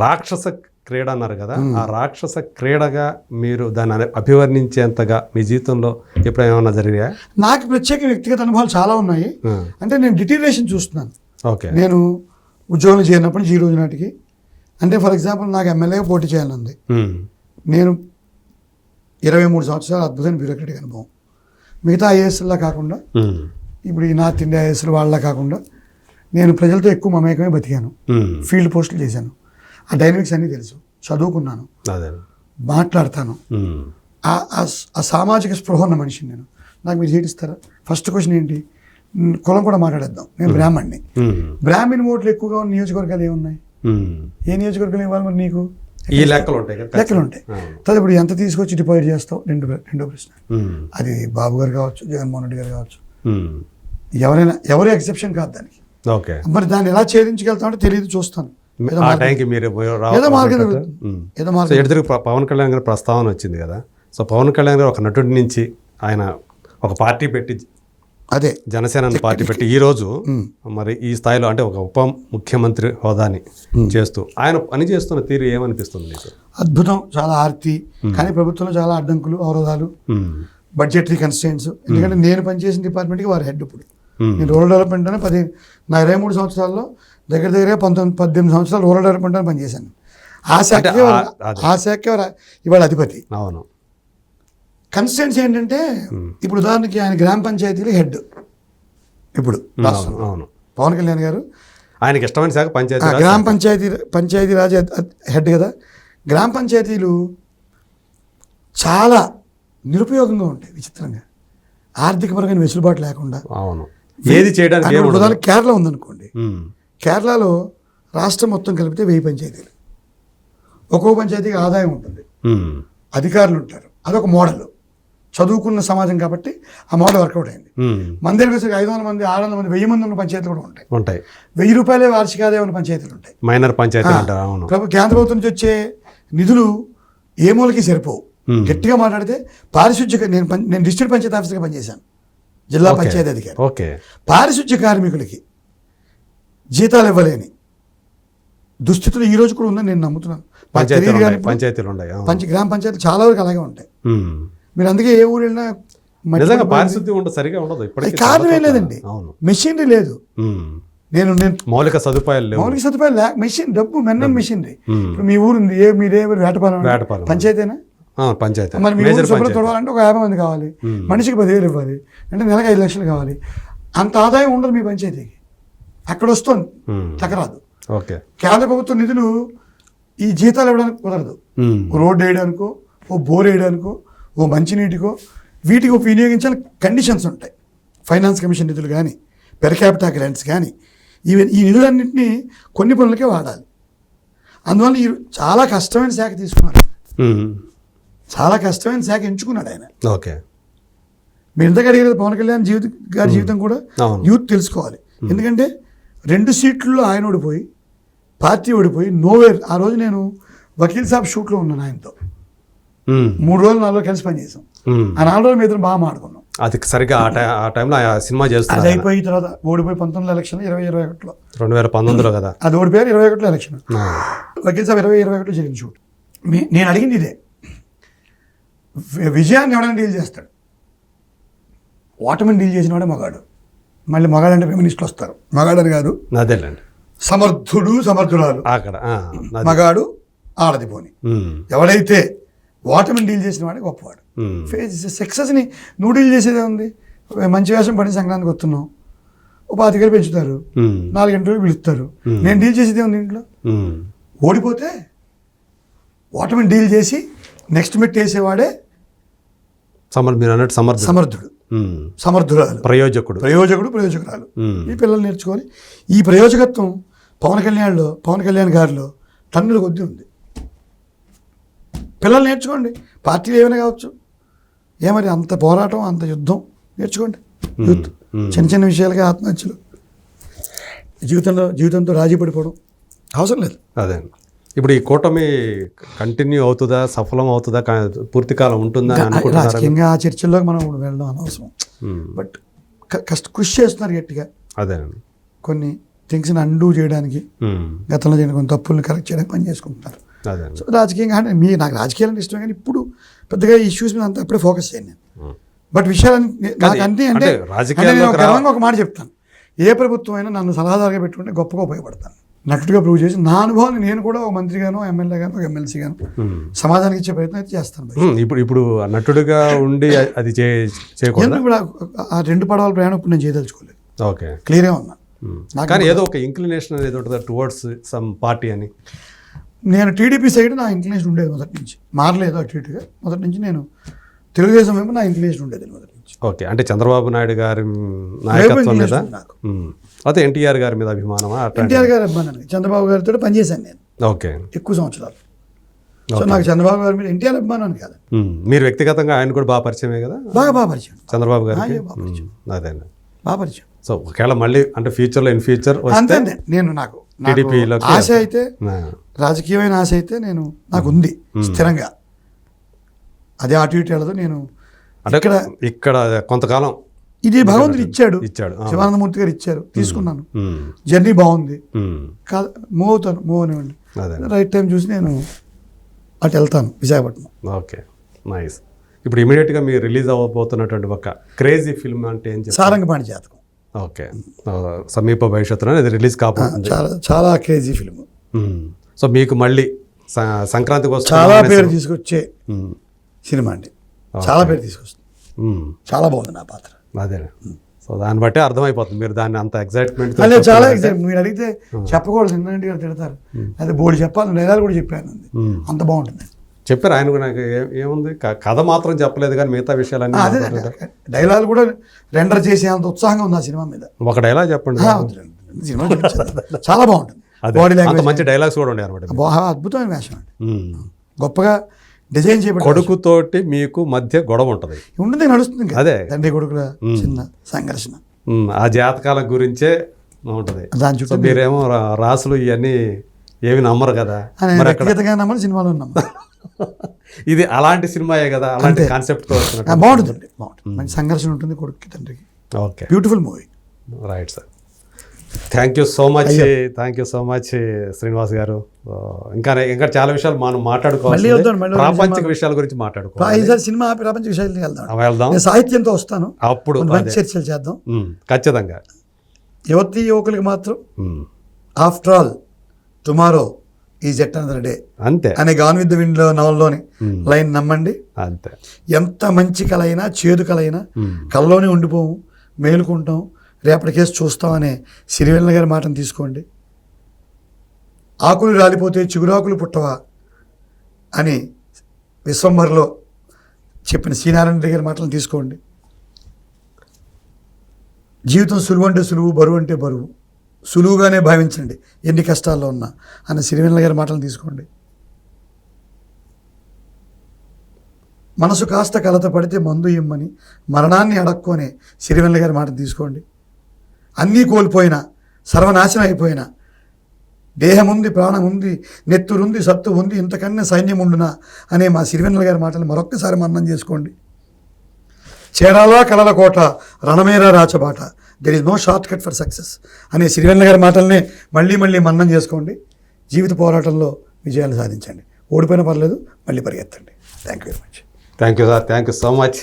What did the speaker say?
రాక్షస క్రీడ అన్నారు కదా, ఆ రాక్షస క్రీడగా మీరు దాన్ని అభివర్ణించేంతగా మీ జీవితంలో ఎప్పుడైనా ఏమన్నా జరిగాయా? నాకు ప్రత్యేక వ్యక్తిగత అనుభవాలు చాలా ఉన్నాయి. అంటే నేను డిటీరియేషన్ చూస్తున్నాను. ఓకే. నేను ఉద్యోగం చేరినప్పుడు ఈ రోజు నాటికి, అంటే ఫర్ ఎగ్జాంపుల్ నాకు ఎమ్మెల్యేగా పోటీ చేయాలనుంది. నేను 23 సంవత్సరాలు అద్భుతమైన బ్యూరోక్రటిక్ అనుభవం. మిగతా ఐఏఎస్లా కాకుండా, ఇప్పుడు ఈ నార్త్ ఇండియా ఐఏఎస్లు వాళ్ళ కాకుండా నేను ప్రజలతో ఎక్కువ మమేకమే బతికాను. ఫీల్డ్ పోస్టులు చేశాను. ఆ డైనమిక్స్ అన్నీ తెలుసు, చదువుకున్నాను, మాట్లాడతాను. ఆ సామాజిక స్పృహ ఉన్న మనిషిని నేను. నాకు మీరు సీట్ ఇస్తారా? ఫస్ట్ క్వశ్చన్ ఏంటి? కులం కూడా మాట్లాడేద్దాం. నేను బ్రాహ్మణ్ణి. బ్రాహ్మణ్ ఓట్లు ఎక్కువగా ఉన్న నియోజకవర్గాలు ఏమున్నాయి? ఏ నియోజకవర్గాలు ఇవ్వాలి మరి నీకు? ఈ లెక్కలు ఉంటాయి. తర్వాత ఇప్పుడు ఎంత తీసుకొచ్చి డిపాజిట్ చేస్తావు? రెండో ప్రశ్న. అది బాబు గారు కావచ్చు, జగన్మోహన్ రెడ్డి గారు కావచ్చు, ఎవరైనా, ఎవరు ఎక్సెప్షన్ కాదు దానికి. మరి దాన్ని ఎలా ఛేదించగలుగుతాం అంటే తెలియదు, చూస్తాను. ఏదో మార్గం పవన్ కళ్యాణ్ గారి ప్రస్తావన వచ్చింది కదా, సో పవన్ కళ్యాణ్ గారు ఒక నటుడి నుంచి ఆయన ఒక పార్టీ పెట్టి, అదే జనసేన పార్టీ పెట్టి ఈరోజు మరి ఈ స్థాయిలో అంటే ఒక ఉప ముఖ్యమంత్రి హోదాని చేస్తూ ఆయన పని చేస్తున్న తీరు ఏమనిపిస్తుంది మీకు? అద్భుతం, చాలా ఆర్తి. కానీ ప్రభుత్వంలో చాలా అడ్డంకులు, అవరోధాలు, బడ్జెటరీ కన్స్ట్రెయింట్స్. ఎందుకంటే నేను పనిచేసిన డిపార్ట్మెంట్కి వారు హెడ్. ఇప్పుడు నేను రూరల్ డెవలప్మెంట్ అని నా 23 సంవత్సరాల్లో దగ్గర 18 సంవత్సరాలు రూరల్ డెవలప్మెంట్ అని పనిచేశాను. ఆ శాఖ ఇవాళ అధిపతి. అవును. కన్స్టెన్స్ ఏంటంటే, ఇప్పుడు ఉదాహరణకి ఆయన గ్రామ పంచాయతీలు హెడ్. ఇప్పుడు అవును, పవన్ కళ్యాణ్ గారు ఆయనకి ఇష్టమైన శాఖ పంచాయతీ, గ్రామ పంచాయతీ రాజ్ హెడ్ కదా. గ్రామ పంచాయతీలు చాలా నిరుపయోగంగా ఉంటాయి, విచిత్రంగా, ఆర్థికపరమైన వెసులుబాటు లేకుండా. అవును, ఏది చేయడానికి. ఉదాహరణ కేరళ ఉందనుకోండి. కేరళలో రాష్ట్రం మొత్తం కలిపితే 1000 పంచాయతీలు. ఒక్కో పంచాయతీకి ఆదాయం ఉంటుంది, అధికారులు ఉంటారు. అదొక మోడల్. చదువుకున్న సమాజం కాబట్టి ఆ మోడల్ వర్కౌట్ అయింది. మన దగ్గర వచ్చి 500 మంది, 600 మంది, 1000 మంది ఉన్న పంచాయతీలు కూడా ఉంటాయి. 1000 రూపాయలే వార్షిక ఆదాయం ఉన్న పంచాయతీలు ఉంటాయి. మైనర్ పంచాయతీ అంటారు. కేంద్ర ప్రభుత్వం నుంచి వచ్చే నిధులు ఏ మూలకి సరిపోవు. గట్టిగా మాట్లాడితే పారిశుద్ధ్య, నేను డిస్ట్రిక్ట్ పంచాయతీ ఆఫీసర్గా పనిచేశాను, జిల్లా పంచాయతీ అధికారి. పారిశుద్ధ్య కార్మికులకి జీతాలు ఇవ్వలేని దుస్థితులు ఈ రోజు కూడా ఉందని నేను నమ్ముతున్నాను. గ్రామ పంచాయతీలు చాలా వరకు అలాగే ఉంటాయి. మీరు అందుకే ఏ ఊరు వెళ్ళినా కారణం ఏం లేదండి, మెషినరీ లేదు. నేను మౌలిక సదుపాయాలు మెషిన్, డబ్బు మెన్నన్ మెషినరీ. ఇప్పుడు మీ ఊరు ఉంది, మీరే వేటపాలెం పంచాయతీనా? పంచాయతీ. మరి మీ ఊరు శుభ్రత తొడవాలంటే ఒక 50 మంది కావాలి, మనిషికి 10,000 ఇవ్వాలి, అంటే నెలకు 5 లక్షలు కావాలి. అంత ఆదాయం ఉండదు మీ పంచాయతీకి. అక్కడ వస్తుంది, తగ్గరాదు. కేంద్ర ప్రభుత్వ నిధులు ఈ జీతాలు ఇవ్వడానికి కుదరదు. రోడ్డు వేయడానికో, ఓ బోర్ వేయడానికో, ఓ మంచినీటికో, వీటికి వినియోగించాలని కండిషన్స్ ఉంటాయి. ఫైనాన్స్ కమిషన్ నిధులు కానీ, పెర్ క్యాపిటా గ్రాంట్స్ కానీ, ఈ నిధులన్నింటినీ కొన్ని పనులకే వాడాలి. అందువల్ల చాలా కష్టమైన శాఖ తీసుకున్నారు, చాలా కష్టమైన శాఖ ఎంచుకున్నాడు ఆయన. మీరు ఇంతకు అడిగారు పవన్ కళ్యాణ్ గారి జీవితం కూడా యూత్ తెలుసుకోవాలి. ఎందుకంటే 2 సీట్లలో ఆయన ఓడిపోయి, పార్టీ ఓడిపోయి, నోవేర్. ఆ రోజు నేను వకీల్ సాబ్ షూట్లో ఉన్నాను ఆయనతో. 3 రోజులు 4 రోజులు కలిసి పనిచేసాం. ఆ 4 రోజులు మీద బాగా మాట్లాడుకున్నాం. అది సరిగ్గా ఆ టైంలో సినిమా చేస్తాను. అది అయిపోయి తర్వాత ఓడిపోయి 19 ఎలక్షన్ 2021లో, 2019లో కదా అది ఓడిపోయారు. 21లో ఎలక్షన్, వకీల్ సాబ్ 2021లో జరిగిన షూట్. నేను అడిగింది ఇదే, విజయాన్ని ఎవడైనా డీల్ చేస్తాడు, ఓటమిని డీల్ చేసిన వాడే మగాడు. మళ్ళీ మగాడు అంటే ఫెమినిస్టులు వస్తారు, మగాడని కాదు, అదేలేండి, సమర్థుడు సమర్థురాలు అక్కడ, మగాడు ఆడది పోని. ఎవడైతే ఓటమిని డీల్ చేసిన వాడే గొప్పవాడు. సక్సెస్ని నువ్వు డీల్ చేసేదే ఉంది. మంచి వేషం పడి సంక్రాంతికి వస్తున్నావు, ఓ 25,000 పెంచుతారు, 4 గంటలు పిలుస్తారు. నేను డీల్ చేసేదే ఉంది ఇంట్లో. ఓడిపోతే ఓటమిని డీల్ చేసి నెక్స్ట్ మెట్ వేసేవాడే సమర్థుడు, సమర్థురాలు, ప్రయోజకురాలు. ఈ పిల్లలు నేర్చుకోవాలి. ఈ ప్రయోజకత్వం పవన్ కళ్యాణ్ గారిలో టన్నుల కొద్దీ ఉంది. పిల్లలు నేర్చుకోండి, పార్టీలు ఏమైనా కావచ్చు. ఏమరి అంత పోరాటం, అంత యుద్ధం నేర్చుకోండి. యూత్ చిన్న చిన్న విషయాలకి ఆత్మహత్యలు, జీవితంతో రాజీ పడిపోవడం అవసరం లేదు. అదే ఇప్పుడు ఈ కూటమి కంటిన్యూ అవుతుందా, సఫలం అవుతుందా, పూర్తి కాలం ఉంటుందా? రాజకీయంగా ఆ చర్చల్లోకి మనం వెళ్ళడం అనవసరం. బట్ కృషి చేస్తున్నారు గట్టిగా. అదే థింగ్స్ని అండూ చేయడానికి, గతంలో చేయడానికి కొన్ని తప్పుల్ని కరెక్ట్ చేయడానికి పని చేసుకుంటున్నారు. అదే సో రాజకీయంగా అంటే నాకు రాజకీయాలు అంటే ఇష్టమే, కానీ ఇప్పుడు పెద్దగా ఇష్యూస్ మీద అంతా అప్పుడే ఫోకస్ చేయను నేను. బట్ విషయాలన్నీ నాకు అన్నీ అంటే నేను గర్వంగా ఒక మాట చెప్తాను, ఏ ప్రభుత్వం అయినా నన్ను సలహాదారుగా పెట్టుకుంటే గొప్పగా ఉపయోగపడతాను, నటుడిగా ప్రూవ్ చేసి నా అనుభవాన్ని నేను కూడా ఒక మంత్రిగాను, ఎమ్మెల్యేగాను, ఒక ఎమ్మెల్సీగాను సమాజానికి ఇచ్చే ప్రయత్నం అయితే చేస్తాను. ఇప్పుడు నటుడిగా ఉండి అది చేయకూడదు. ఇప్పుడు ఆ 2 పడవల ప్రయాణం ఇప్పుడు నేను చేయదలుచుకోలేదు. ఓకే, క్లియర్గా ఉన్నాను. కానీ ఏదో ఒక ఇంక్లినేషన్ అనేది ఉంటుంది టువర్డ్స్ సమ్ పార్టీ అని. నేను టీడీపీ సైడ్ నా ఇంక్లినేషన్ ఉండేది మొదటి నుంచి, మారలేదు అటు ఇటుగా. మొదటి నుంచి నేను తెలుగుదేశం వైపు నా ఇంక్లినేషన్ ఉండేది మొదటి నుంచి. ఓకే, అంటే చంద్రబాబు నాయుడు గారి నాయకత్వం మీద, నాకు అయితే ఎన్టీఆర్ గారి మీద అభిమానమా? ఎన్టీఆర్ గారు అభిమానాన్ని, చంద్రబాబు గారితో పనిచేశాను నేను ఓకే ఎక్కువ సంవత్సరాలు. సో నాకు చంద్రబాబు గారి మీద ఎన్టీఆర్ అభిమానాన్ని కాదు. మీరు వ్యక్తిగతంగా ఆయన కూడా బాగా పరిచయమే కదా? బాగా పరిచయం చంద్రబాబు గారు. అదే బాగా పరిచయం. సో ఒకవేళ మళ్ళీ అంటే ఫ్యూచర్లో ఇన్ ఫ్యూచర్ అంతే నేను నాకు ఆశ అయితే, రాజకీయమైన ఆశ అయితే నాకు ఉంది స్థిరంగా. అదే అటు ఇటు వెళ్ళదు. నేను అంటే ఇక్కడ కొంతకాలం ఇది భగవంతుడు ఇచ్చాడు, శివానందమూర్తి గారు ఇచ్చారు, తీసుకున్నాను. జర్నీ బాగుంది, మూవ్ అవుతాను, మూవ్ అనివ్వండి. రైట్ టైం చూసి నేను అటు వెళ్తాను, విశాఖపట్నం. Okay, nice. ఇప్పుడు ఇమీడియట్గా మీరు రిలీజ్ అవ్వబోతున్నటువంటి ఒక క్రేజీ ఫిల్మ్ అంటే ఏం చెప్తారు? సారంగపాణి జాతకం. ఓకే, సమీప భవిష్యత్తులో ఇది రిలీజ్ కాబోతుంది. చాలా క్రేజీ ఫిల్మ్. సో మీకు మళ్ళీ సంక్రాంతికి వస్తుంది, చాలా పేరు తీసుకొచ్చే సినిమా అండి. చాలా పేరు తీసుకొస్తుంది, చాలా బాగుంది నా పాత్ర. అదే, సో దాన్ని బట్టి అర్థమైపోతుంది మీరు దాన్ని అంత ఎక్సైట్మెంట్. చాలా ఎక్సైట్మెంట్. మీరు అడిగితే చెప్పకూడదు, ఇంటి గారు తిడతారు. అదే బోర్డు చెప్పాలి, డైలాగ్ కూడా చెప్పాను, అంత బాగుంటుంది. చెప్పారు ఆయన కూడా. నాకు ఏముంది, కథ మాత్రం చెప్పలేదు కానీ మిగతా విషయాలన్నీ అదే డైలాగ్ కూడా రెండర్ చేసే అంత ఉత్సాహంగా ఉంది ఆ సినిమా మీద. ఒక డైలాగ్ చెప్పండి. సినిమా చాలా బాగుంటుంది. బాడీ లాంగ్వేజ్, మంచి డైలాగ్స్ కూడా ఉండే అనమాట. అద్భుతమైన వేషం అండి, గొప్పగా డిజైన్ చేయబడి. కొడుకుతోటి మీకు మధ్య గొడవ ఉంటుంది, నడుస్తుంది. అదే తండ్రి కొడుకుల చిన్న సంఘర్షణ, ఆ జాతకాల గురించే ఉంటుంది. దాని చుట్టూ మీరేమో రాసులు ఇవన్నీ ఏమి నమ్మరు కదా, వ్యక్తిగతంగా నమ్మరు, సినిమాలో నమ్మరు. ఇది అలాంటి సినిమాయే కదా, అలాంటి కాన్సెప్ట్ బాగుంటుంది. మంచి సంఘర్షణ ఉంటుంది కొడుకుకి తండ్రికి. Okay, beautiful movie. Right sir, thank you so much, thank you so much Srinivas గారు. ఇంకా చాలా విషయాలు మనం మాట్లాడుకోవాలి, ప్రాపంచిక విషయాల గురించి మాట్లాడుకోవాలి. సినిమా ప్రాపంచిక విషయాలు వెళ్దాం, సాహిత్యంతో వస్తాను, అప్పుడు చర్చలు చేద్దాం ఖచ్చితంగా. యువకులకి మాత్రం after all tomorrow is yet another day అంతే అనే గాన్ విత్ ద విండ్ నవల్లోని లైన్ నమ్మండి. అంతే, ఎంత మంచి కళ అయినా చేదు కళ అయినా కళ్ళలోనే ఉండిపోము, మేలుకుంటాం, రేపటి కేసు చూస్తాం అనే సిరివెన్నెల గారి మాటను తీసుకోండి. ఆకులు రాలిపోతే చిగురాకులు పుట్టవా అని విశ్వంభర్లో చెప్పిన శ్రీనారాయణ రెడ్డి గారి మాటలను తీసుకోండి. జీవితం సులువు అంటే సులువు, బరువు అంటే బరువు, సులువుగానే భావించండి ఎన్ని కష్టాల్లో ఉన్నా అన్న సిరివెన్నెల గారి మాటలను తీసుకోండి. మనసు కాస్త కలత పడితే మందు ఇమ్మని మరణాన్ని అడక్కోనే సిరివెన్నెల గారి మాటను తీసుకోండి. అన్నీ కోల్పోయినా, సర్వనాశనం అయిపోయినా, దేహం ఉంది, ప్రాణం ఉంది, నెత్తురుంది, సత్తు ఉంది, ఇంతకన్నా సైన్యం ఉండునా అనే మా సిరివెన్నెల గారి మాటలు మరొక్కసారి మన్నం చేసుకోండి. చేరాలా కలల కోట, రణమేరా రాచబాట, there is no short cut for success అనే సిరివెన్నెల గారి మాటల్ని మళ్ళీ మళ్ళీ మన్నం చేసుకోండి. జీవిత పోరాటంలో విజయాలు సాధించండి. ఓడిపోయినా పర్లేదు, మళ్ళీ పరిగెత్తండి. Thank you very much. Thank you sir, thank you so much.